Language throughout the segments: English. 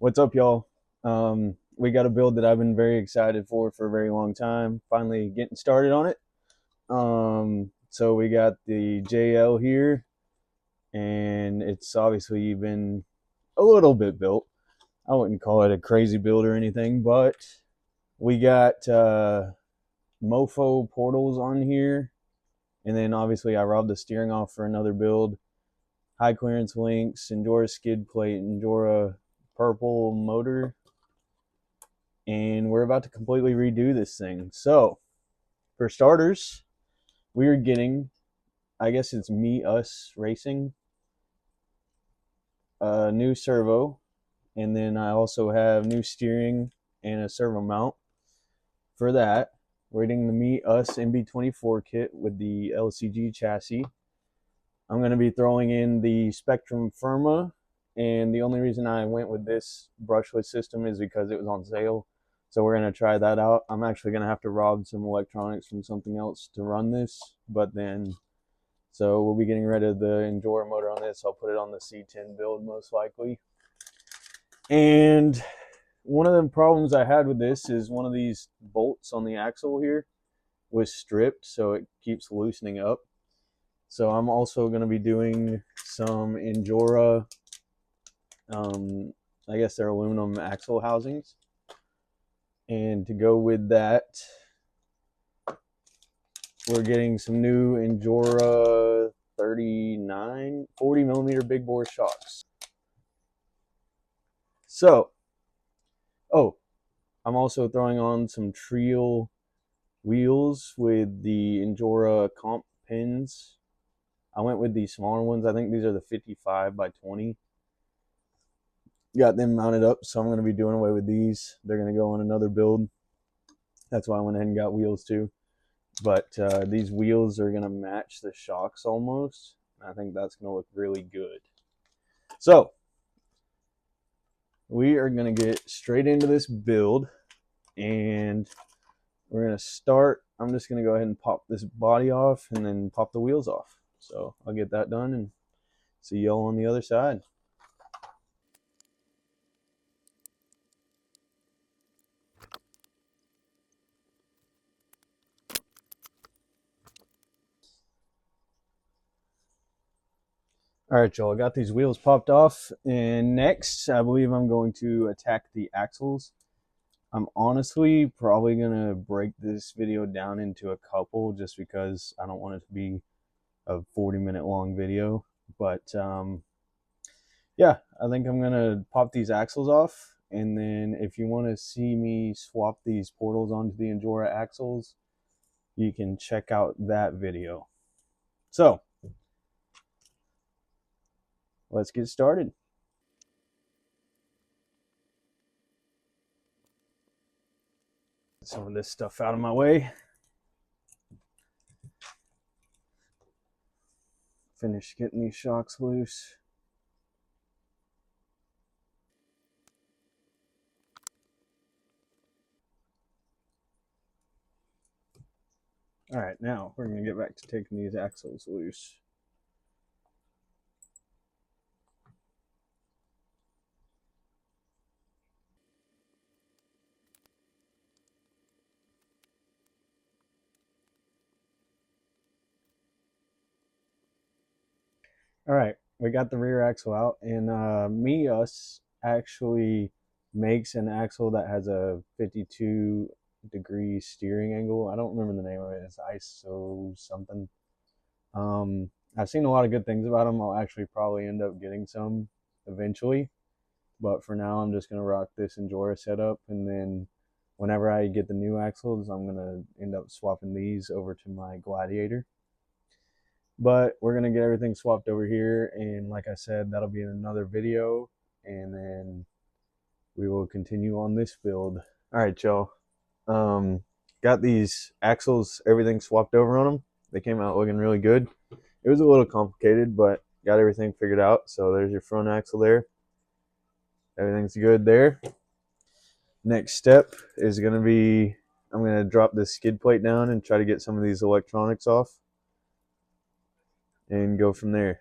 What's up, y'all? We got a build that I've been very excited for a very long time. Finally getting started on it. So we got the JL here, and it's obviously been a little bit built. I wouldn't call it a crazy build or anything, but we got mofo portals on here, and then obviously I robbed the steering off for another build. High clearance links, Endura skid plate, Endura purple motor, and we're about to completely redo this thing. So, for starters, we are getting, I guess it's MEUS Racing, a new servo, and then I also have new steering and a servo mount for that. We're getting the MEUS MB24 kit with the LCG chassis. I'm going to be throwing in the Spectrum Firma, and the only reason I went with this brushless system is because it was on sale. So we're going to try that out. I'm actually going to have to rob some electronics from something else to run this, but then, so we'll be getting rid of the Endura motor on this. I'll put it on the C10 build most likely. And one of the problems I had with this is one of these bolts on the axle here was stripped, so it keeps loosening up. So I'm also going to be doing some Endura, I guess they're aluminum axle housings. And to go with that, we're getting some new Endura 40 millimeter big bore shocks. So, I'm also throwing on some Trial wheels with the Endura comp pins. I went with these smaller ones. I think these are the 55 by 20. Got them mounted up, so I'm going to be doing away with these. They're going to go on another build. That's why I went ahead and got wheels too. But these wheels are going to match the shocks almost. I think that's going to look really good. So, we are going to get straight into this build, and we're going to start. I'm just going to go ahead and pop this body off and then pop the wheels off. So I'll get that done and see y'all on the other side. All right, y'all, I got these wheels popped off, and next I believe I'm going to attack the axles. I'm honestly probably going to break this video down into a couple just because I don't want it to be a 40-minute long video. But yeah, I think I'm going to pop these axles off, and then if you want to see me swap these portals onto the Endura axles, you can check out that video. So, let's get started. Get some of this stuff out of my way. Finish getting these shocks loose. All right, now we're going to get back to taking these axles loose. All right, we got the rear axle out, and MEUS actually makes an axle that has a 52-degree steering angle. I don't remember the name of it. It's ISO something. I've seen a lot of good things about them. I'll actually probably end up getting some eventually, but for now I'm just gonna rock this Endura setup, and then whenever I get the new axles, I'm gonna end up swapping these over to my Gladiator. But we're gonna get everything swapped over here, and like I said, that'll be in another video, and then we will continue on this build. All right, y'all. Got these axles, everything swapped over on them. They came out looking really good. It was a little complicated, but got everything figured out. So there's your front axle there. Everything's good there. Next step is gonna be, I'm gonna drop this skid plate down and try to get some of these electronics off and go from there.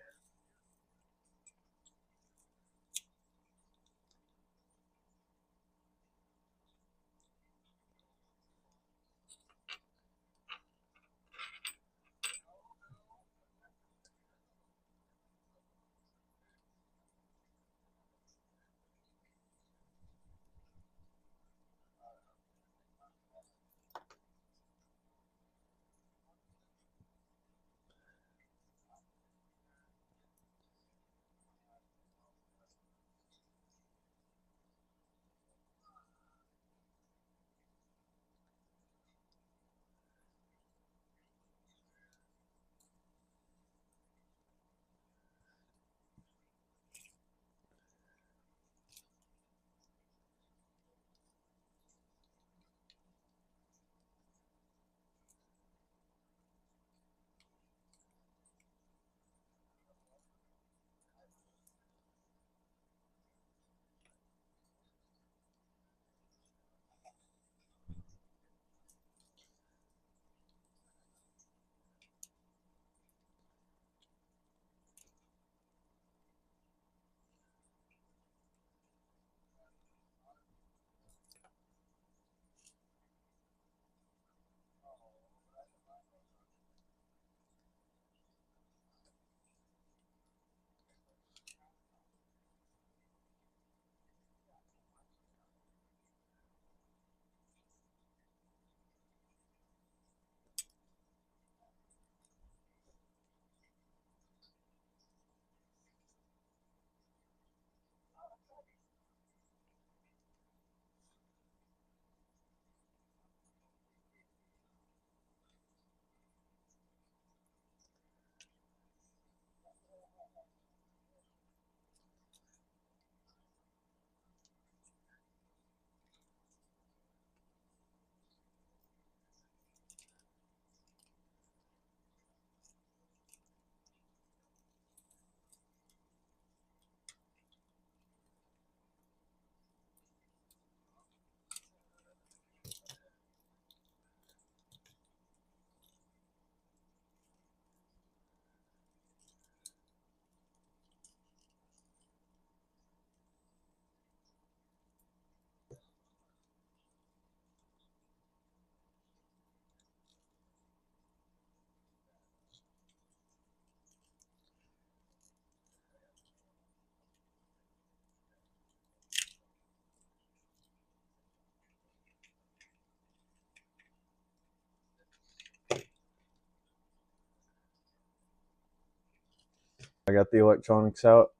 I got the electronics out.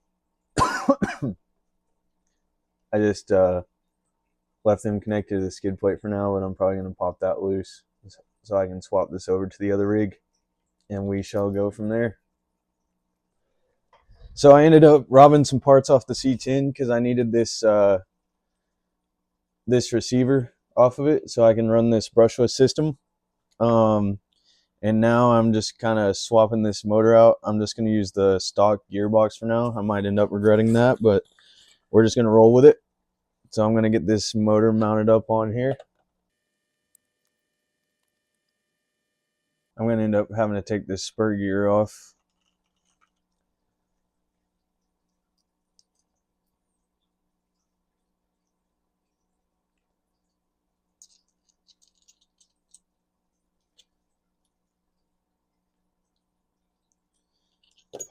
I just left them connected to the skid plate for now, but I'm probably going to pop that loose so I can swap this over to the other rig, and we shall go from there. So I ended up robbing some parts off the C10 because I needed this this receiver off of it so I can run this brushless system. And now I'm just kind of swapping this motor out. I'm just going to use the stock gearbox for now. I might end up regretting that, but we're just going to roll with it. So I'm going to get this motor mounted up on here. I'm going to end up having to take this spur gear off.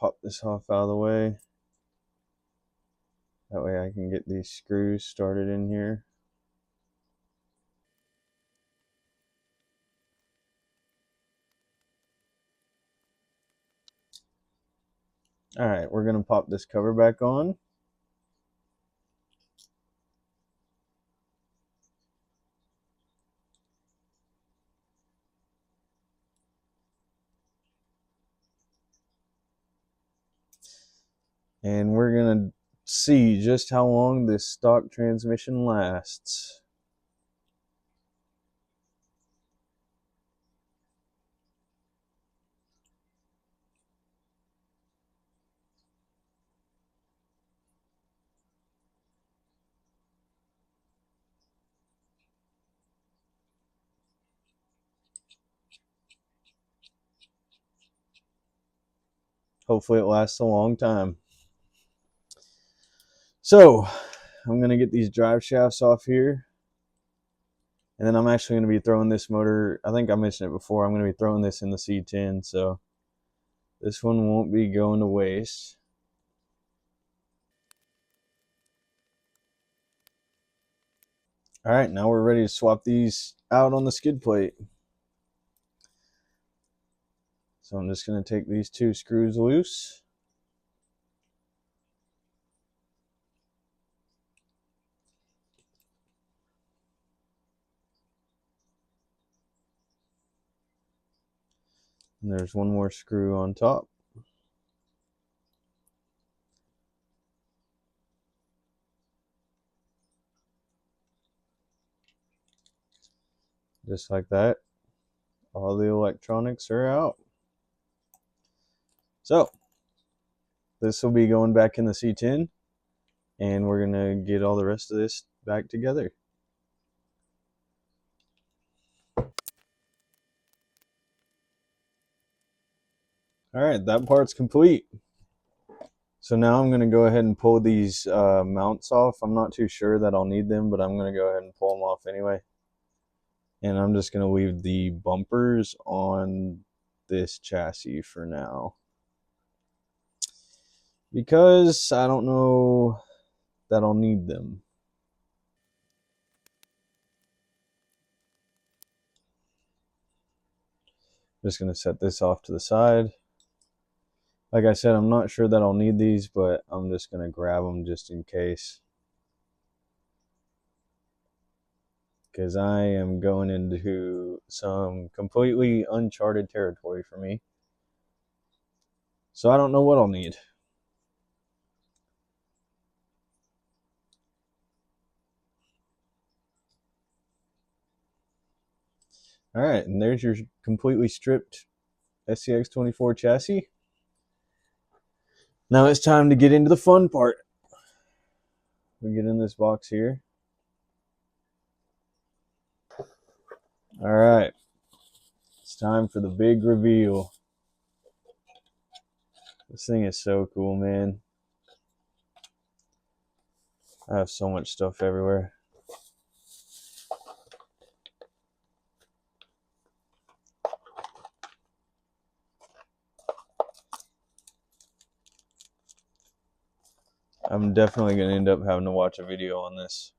Pop this off out of the way. That way I can get these screws started in here. All right, we're going to pop this cover back on. And we're going to see just how long this stock transmission lasts. Hopefully it lasts a long time. So I'm going to get these drive shafts off here. And then I'm actually going to be throwing this motor, I think I mentioned it before, I'm going to be throwing this in the C10. So this one won't be going to waste. All right, now we're ready to swap these out on the skid plate. So I'm just going to take these two screws loose. And there's one more screw on top. Just like that. All the electronics are out. So this will be going back in the C10, and we're going to get all the rest of this back together. All right, that part's complete. So now I'm going to go ahead and pull these mounts off. I'm not too sure that I'll need them, but I'm going to go ahead and pull them off anyway. And I'm just going to leave the bumpers on this chassis for now, because I don't know that I'll need them. Just going to set this off to the side. Like I said, I'm not sure that I'll need these, but I'm just going to grab them just in case. Because I am going into some completely uncharted territory for me. So I don't know what I'll need. All right, and there's your completely stripped SCX24 chassis. Now it's time to get into the fun part. We get in this box here. All right, it's time for the big reveal. This thing is so cool, man. I have so much stuff everywhere. I'm definitely going to end up having to watch a video on this,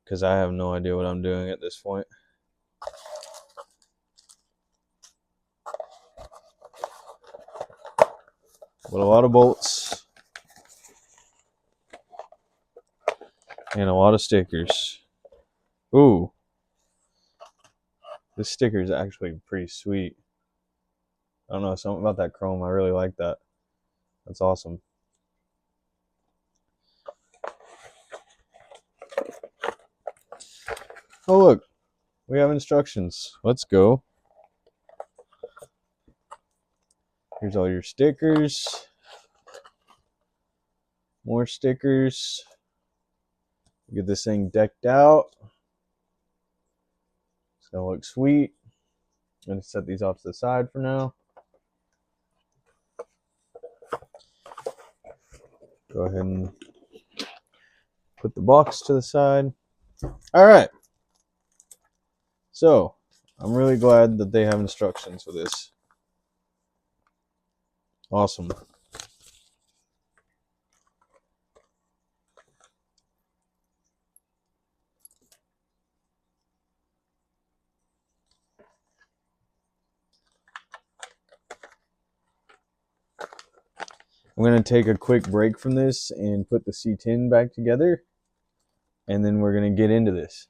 because I have no idea what I'm doing at this point. But a lot of bolts and a lot of stickers. Ooh, this sticker is actually pretty sweet. I don't know, something about that chrome. I really like that. That's awesome. Oh look, we have instructions. Let's go. Here's all your stickers. More stickers. Get this thing decked out. It's gonna look sweet. I'm gonna set these off to the side for now. Go ahead and put the box to the side. All right. So I'm really glad that they have instructions for this. Awesome. I'm going to take a quick break from this and put the C10 back together, and then we're going to get into this.